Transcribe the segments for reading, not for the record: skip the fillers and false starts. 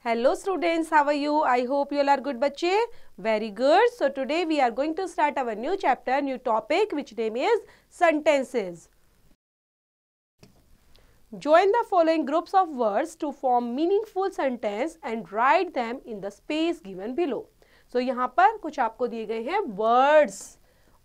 Hello students, how are you? I hope you all are good बच्चे. Very good. So today we are going to start our new chapter, new topic, which name is sentences. Join the following groups of words to form meaningful sentence and write them in the space given below. So यहाँ पर कुछ आपको दिए गए हैं words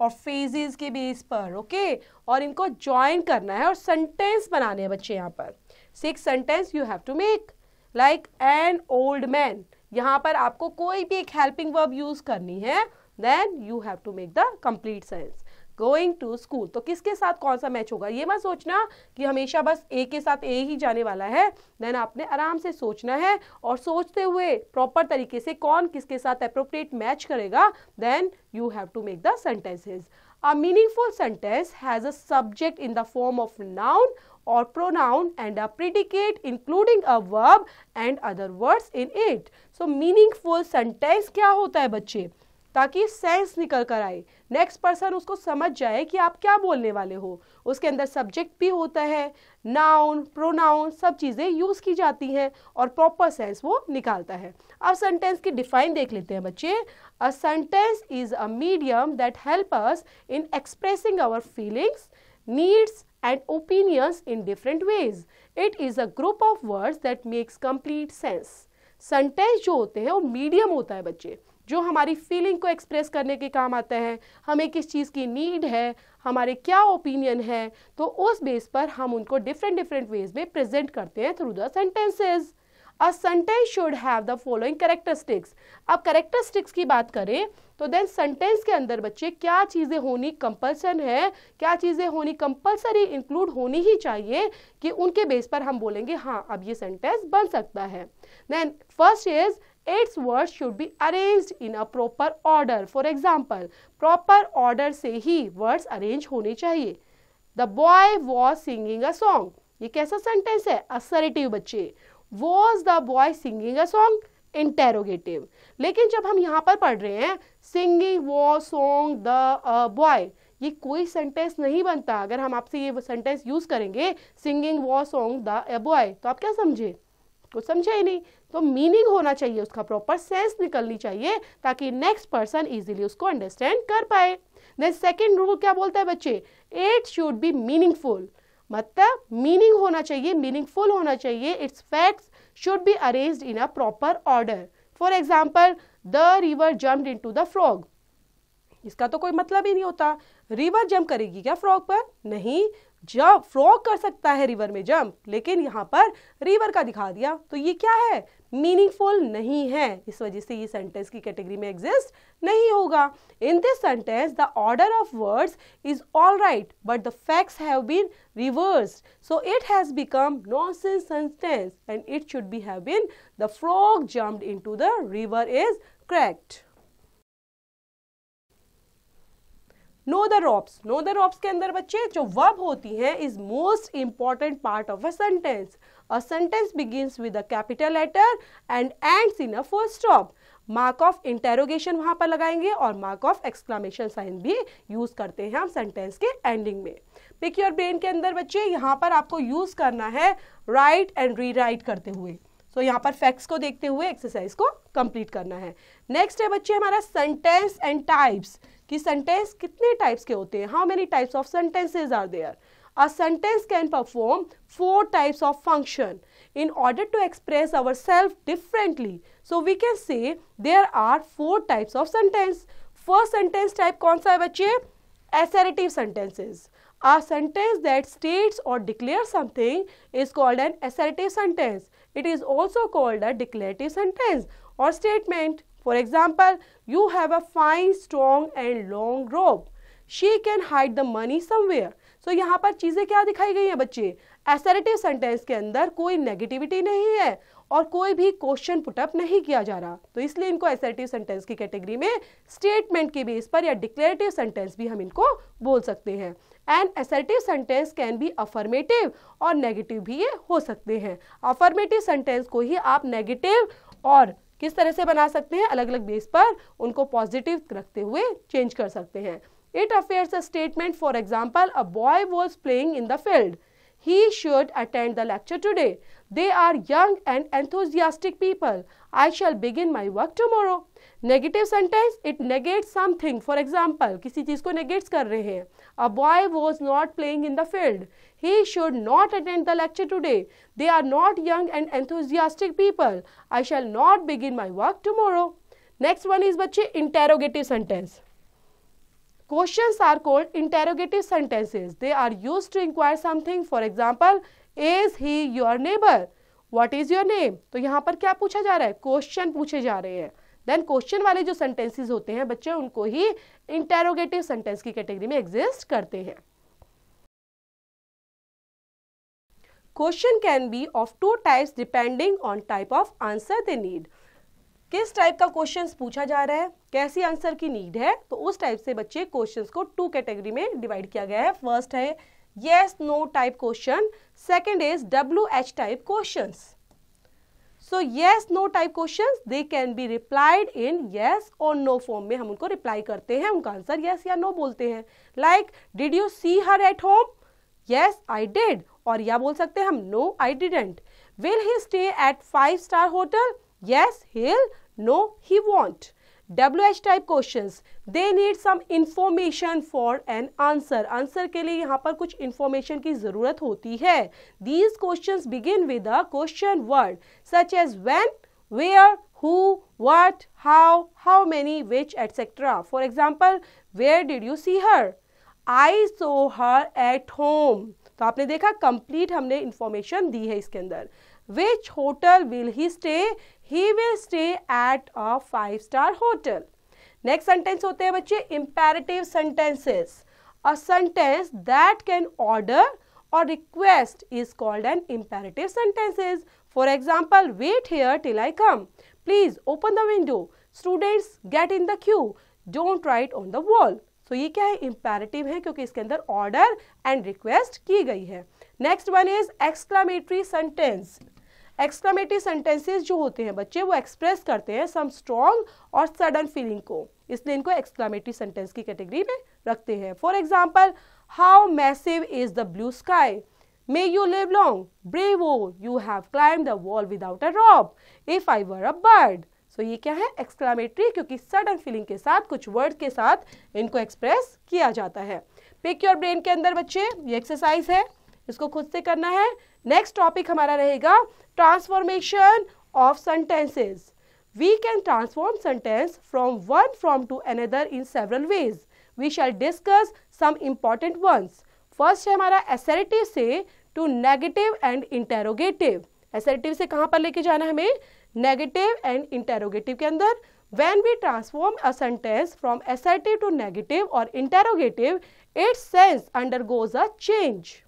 और phrases के base पर, okay? और इनको join करना है और sentence बनाने हैं बच्चे यहाँ पर. 6 sentence you have to make. Like an old man. यहाँ पर आपको कोई भी एक helping verb यूज करनी है. Then you have to make the complete sentence. Going to school. तो किसके साथ कौन सा मैच होगा? ये मत सोचना कि हमेशा बस ए के साथ ए ही जाने वाला है. Then आपने आराम से सोचना है और सोचते हुए प्रॉपर तरीके से कौन किसके साथ appropriate मैच करेगा. Then you have to make the sentences. A meaningful sentence has a subject in the form of noun or pronoun and a predicate including a verb and other words in it. So meaningful sentence क्या होता है बच्चे? ताकि sense निकल कर आए, next person उसको समझ जाए कि आप क्या बोलने वाले हो. उसके अंदर सब्जेक्ट भी होता है, नाउन प्रोनाउन सब चीज़ें यूज़ की जाती हैं और प्रॉपर सेंस वो निकालता है. अब सेंटेंस की डिफाइन देख लेते हैं बच्चे. A sentence is a medium that help us in expressing our feelings, needs and opinions in different ways. It is a group of words that makes complete sense. Sentence जो होते हैं वो medium होता है बच्चे, जो हमारी फीलिंग को एक्सप्रेस करने के काम आता है. हमें किस चीज़ की नीड है, हमारे क्या ओपिनियन है, तो उस बेस पर हम उनको डिफरेंट वेज में प्रेजेंट करते हैं through the sentences. A sentence should have the following characteristics. अब characteristics की बात करें तो देन सेंटेंस के अंदर बच्चे क्या चीज़ें होनी कंपल्सन है, क्या चीज़ें होनी कंपल्सरी इंक्लूड होनी ही चाहिए कि उनके बेस पर हम बोलेंगे हाँ अब ये सेंटेंस बन सकता है. Then first is its words should be arranged in a proper order. For example, proper order से ही words arrange होने चाहिए. The boy was singing a song. ये कैसा सेंटेंस है? असर्टिव बच्चे. Was the boy singing a song? Interrogative. लेकिन जब हम यहाँ पर पढ़ रहे हैं singing was song the boy, ये कोई सेंटेंस नहीं बनता. अगर हम आपसे ये सेंटेंस यूज करेंगे singing was song the boy, तो आप क्या समझे? कुछ समझे ही नहीं. तो मीनिंग होना चाहिए, उसका प्रॉपर सेंस निकलनी चाहिए ताकि नेक्स्ट पर्सन इजीली उसको अंडरस्टैंड कर पाए. देन सेकेंड रूल क्या बोलता है बच्चे? It should B meaningful. मतलब मीनिंग होना चाहिए, मीनिंगफुल होना चाहिए. It's facts should be arranged in a proper order. For example, the river jumped into the frog. इसका तो कोई मतलब ही नहीं होता. रिवर जंप करेगी क्या फ्रॉग पर? नहीं. जब फ्रॉग कर सकता है रिवर में जंप, लेकिन यहाँ पर रिवर का दिखा दिया, तो ये क्या है? मीनिंगफुल नहीं है. इस वजह से ये सेंटेंस की कैटेगरी में एग्जिस्ट नहीं होगा. In this sentence the order of words is all right but the facts have been reversed, so it has become nonsense sentence and it should be have been the frog jumped into the river is correct. No the ropes. No the ropes के अंदर बच्चे जो verb होती हैं is most important part of a sentence. A sentence begins with a capital letter and ends in a full stop. Mark of interrogation वहां पर लगाएंगे और मार्क ऑफ एक्सक्लेमेशन साइन भी यूज करते हैं हम सेंटेंस के एंडिंग में. पिक योर ब्रेन के अंदर बच्चे यहाँ पर आपको यूज करना है राइट एंड रीराइट करते हुए. सो यहाँ पर फैक्ट्स को देखते हुए एक्सरसाइज को कंप्लीट करना है. नेक्स्ट है बच्चे हमारा सेंटेंस एंड टाइप्स, कि सेंटेंस कितने टाइप्स के होते हैं. How many types of sentences are there? A sentence can perform 4 types of function in order to express ourselves differently. So we can say there are 4 types of sentence. First sentence type कौन सा है बच्चे? Assertive sentences. A sentence that states or declares something is called an assertive sentence. It is also called a declarative sentence or statement. For example, you have a fine, strong and long rope. She can hide the money somewhere. So यहाँ पर चीज़ें क्या दिखाई गई हैं बच्चे? Assertive sentence के अंदर कोई नेगेटिविटी नहीं है और कोई भी क्वेश्चन पुटअप नहीं किया जा रहा, तो इसलिए इनको असर्टिव सेंटेंस की कैटेगरी में स्टेटमेंट के बेस पर या डिक्लेरेटिव सेंटेंस भी हम इनको बोल सकते हैं. And assertive sentence can be affirmative और नेगेटिव भी ये हो सकते हैं. अफर्मेटिव सेंटेंस को ही आप नेगेटिव और किस तरह से बना सकते हैं? अलग अलग बेस पर उनको पॉजिटिव रखते हुए चेंज कर सकते हैं. It affirms a statement. For example, a boy was playing in the field. he should attend the lecture today. They are young and enthusiastic people. I shall begin my work tomorrow. Negative sentence, it negates something. For example, किसी चीज को negates कर रहे हैं. A boy was not playing in the field. He should not attend the lecture today. They are not young and enthusiastic people. I shall not begin my work tomorrow. Next one is बच्चे interrogative sentence. Questions are called interrogative sentences. They are used to inquire something. For example, is he your neighbor? What is your name? तो यहाँ पर क्या पूछा जा रहा है? Question पूछे जा रहे हैं. देन क्वेश्चन वाले जो सेंटेंसेस होते हैं बच्चे, उनको ही इंटेरोगेटिव सेंटेंस की कैटेगरी में एग्जिस्ट करते हैं. Question can be of two types depending on type of answer they need. किस टाइप का क्वेश्चंस पूछा जा रहा है, कैसी आंसर की नीड है, तो उस टाइप से बच्चे क्वेश्चंस को टू कैटेगरी में डिवाइड किया गया है. फर्स्ट है yes no type question, second is WH type questions. So yes no type questions they can be replied in yes और no फॉर्म में. हम उनको रिप्लाई करते हैं, उनका आंसर yes या no बोलते हैं. Like did you see her at home? yes I did. और या बोल सकते हैं हम no I didn't. will he stay at 5-star hotel? yes he'll. no he won't. WH type questions, they need some information for an answer. Answer के लिए यहाँ पर कुछ information की जरूरत होती है. These questions begin with a question word such as when, where, who, what, how many, which, etc. For example, where did you see her? I saw her at home. तो आपने देखा complete हमने information दी है इसके अंदर. Which hotel will he stay? He will stay at a 5-star hotel. Next sentence होते हैं बच्चे imperative sentences. A sentence that can order or request is called an imperative sentences. For example, wait here till I come. Please open the window. Students get in the queue. Don't write on the wall. तो ये क्या है? imperative है क्योंकि इसके अंदर order and request की गई है. Next one is exclamatory sentence. Exclamatory sentences जो होते हैं बच्चे वो एक्सप्रेस करते हैं सम स्ट्रॉन्ग और सडन फीलिंग को, इसलिए इनको एक्सक्लेमेटरी सेंटेंस की कैटेगरी में रखते हैं. For example, how massive is the blue sky? May you live long, bravo you have climbed the wall without a rope, if I were a bird. So ये क्या है? एक्सक्लेमेटरी, क्योंकि sudden feeling के साथ कुछ वर्ड के साथ इनको एक्सप्रेस किया जाता है. पिक योर ब्रेन के अंदर बच्चे ये एक्सरसाइज है, इसको खुद से करना है. नेक्स्ट टॉपिक हमारा रहेगा transformation of sentences. We can transform sentence from one form to another in several ways. We shall discuss some important ones. First है हमारा असर्टिव से to negative and interrogative. Assertive से कहां पर लेके जाना है हमें? नेगेटिव एंड इंटेरोगेटिव के अंदर. When we transform a sentence from assertive to negative or interrogative, its sense undergoes a change.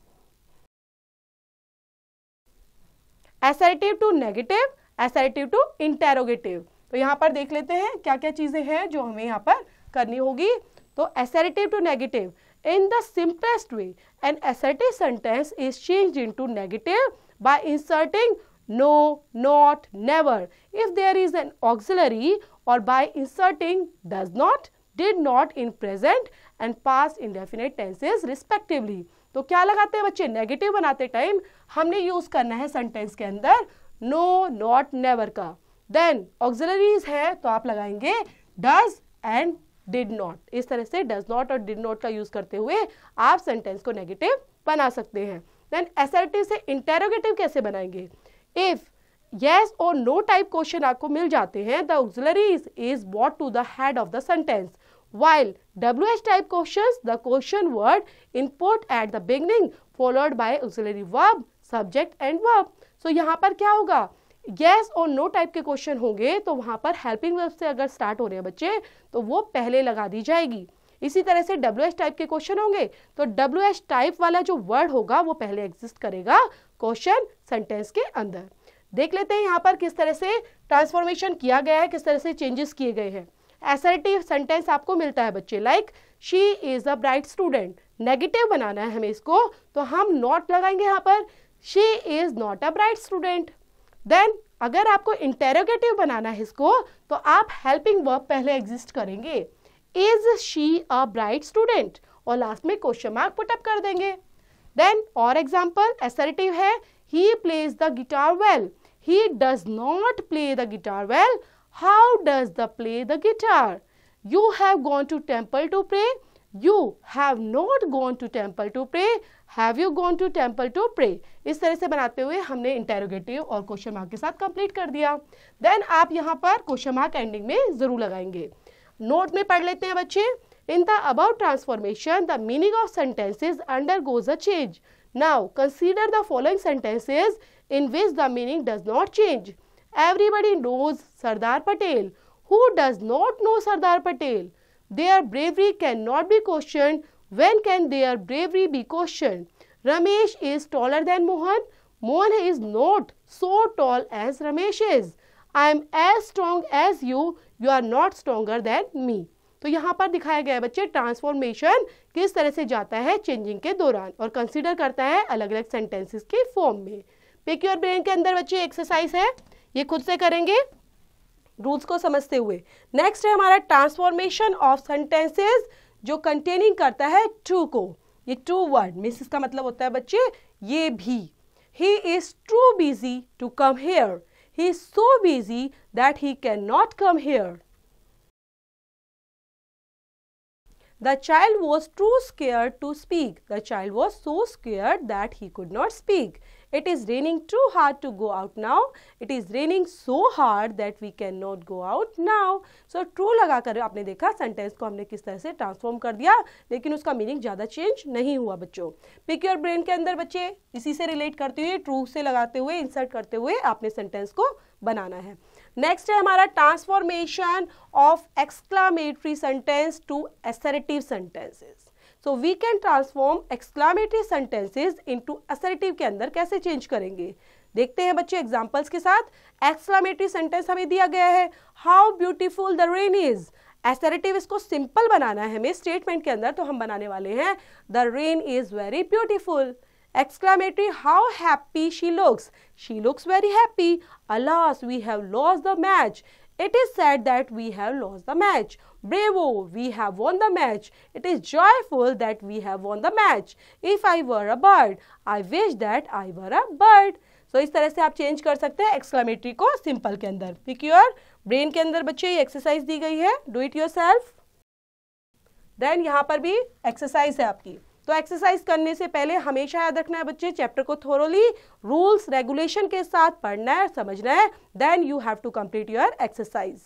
Assertive to negative, assertive to interrogative. तो यहाँ पर देख लेते हैं क्या क्या चीजें हैं जो हमें यहाँ पर करनी होगी. तो assertive to negative. In the simplest way, an assertive sentence is changed into negative by inserting no, not, never. If there is an auxiliary, or by inserting does not, did not in present and past indefinite tenses respectively. तो क्या लगाते हैं बच्चे? Negative बनाते time हमने use करना है sentence के अंदर नो, नॉट, नेवर का. देन ऑक्सिलरीज है तो आप लगाएंगे डज एंड डिड नॉट. इस तरह से डज नॉट और डिड नॉट का यूज करते हुए आप सेंटेंस को नेगेटिव बना सकते हैं. देन असर्टिव से इंटेरोगेटिव कैसे बनाएंगे? इफ yes और no टाइप क्वेश्चन आपको मिल जाते हैं, the auxiliary is brought to the head of the sentence. While WH type questions, the question word input at the beginning followed by auxiliary verb, subject and verb. So यहाँ पर क्या होगा? yes और no type के question होंगे तो वहाँ पर हेल्पिंग वर्ब से अगर स्टार्ट हो रहे हैं बच्चे तो वो पहले लगा दी जाएगी. इसी तरह से WH टाइप के क्वेश्चन होंगे तो WH टाइप वाला जो वर्ड होगा वो पहले एग्जिस्ट करेगा क्वेश्चन सेंटेंस के अंदर. देख लेते हैं यहाँ पर किस तरह से ट्रांसफॉर्मेशन किया गया है, किस तरह से चेंजेस किए गए हैं. असर्टिव सेंटेंस आपको मिलता है बच्चे like she is a bright student. Negative बनाना है हमें इसको तो हम नॉट लगाएंगे यहाँ पर, she is not a bright student. Then अगर आपको इंटेरोगेटिव बनाना है इसको तो आप हेल्पिंग वर्ब पहले एग्जिस्ट करेंगे, is she a bright student, और लास्ट में क्वेश्चन मार्क पुटअप कर देंगे. देन और एग्जाम्पल assertive है, he plays the guitar well. He does not play the guitar well. How does the play the guitar? You have gone to temple to pray. You have not gone to temple to pray. Have you gone to temple to pray? इस तरह से बनाते हुए हमने interrogative और question mark के साथ complete कर दिया. देन आप यहाँ पर क्वेश्चन मार्क एंडिंग में जरूर लगाएंगे. नोट में पढ़ लेते हैं बच्चे. In the above transformation, the meaning of sentences undergoes a change. Now, consider the following sentences in which the meaning does not change. Everybody knows Sardar Patel. Who does not know Sardar Patel? Their bravery cannot be questioned. When can their bravery be questioned? Ramesh is taller than Mohan. Mohan is not so tall as Ramesh is. I am as strong as you. You are not stronger than me. तो यहाँ पर दिखाया गया है बच्चे transformation किस तरह से जाता है चेंजिंग के दौरान और कंसीडर करता है अलग अलग सेंटेंसेस के फॉर्म में. पिक योर ब्रेन के अंदर बच्चे एक्सरसाइज है, ये खुद से करेंगे रूल्स को समझते हुए. नेक्स्ट है हमारा ट्रांसफॉर्मेशन ऑफ सेंटेंसेस जो कंटेनिंग करता है टू को. ये टू वर्ड मीन्स इसका मतलब होता है बच्चे ये भी. He is too busy to come here. He is so busy that he can not come here. The child was too scared to speak. The child was so scared that he could not speak. It is raining too hard to go out now. It is raining so hard that we cannot go out now. So true लगाकर आपने देखा sentence को हमने किस तरह से transform कर दिया, लेकिन उसका मीनिंग ज़्यादा चेंज नहीं हुआ बच्चों. पिक योर ब्रेन के अंदर बच्चे इसी से रिलेट करते हुए ट्रू से लगाते हुए इंसर्ट करते हुए आपने सेंटेंस को बनाना है. नेक्स्ट है हमारा transformation of exclamatory sentence to assertive sentences. So we can transform exclamatory sentences into assertive के अंदर कैसे चेंज करेंगे देखते हैं बच्चे एग्जांपल्स के साथ. एक्सक्लामेटरी सेंटेंस हमें दिया गया है how beautiful the rain is. Assertive इसको सिंपल बनाना है हमें स्टेटमेंट के अंदर, तो हम बनाने वाले हैं the rain is very beautiful. Exclamatory, how happy she looks. She looks very happy. Alas, we have lost the match. It is sad that we have lost the match. Bravo, we have won the match. It is joyful that we have won the match. If I were a bird, I wish that I were a bird. So इस तरह से आप change कर सकते हैं exclamatory को simple के अंदर. Pick your brain के अंदर बच्चे ये एक्सरसाइज दी गई है, do it yourself. Then यहाँ पर भी एक्सरसाइज है आपकी. तो एक्सरसाइज करने से पहले हमेशा याद रखना है बच्चे चैप्टर को थोरोली रूल्स रेगुलेशन के साथ पढ़ना है समझना है. Then you have to complete your exercise.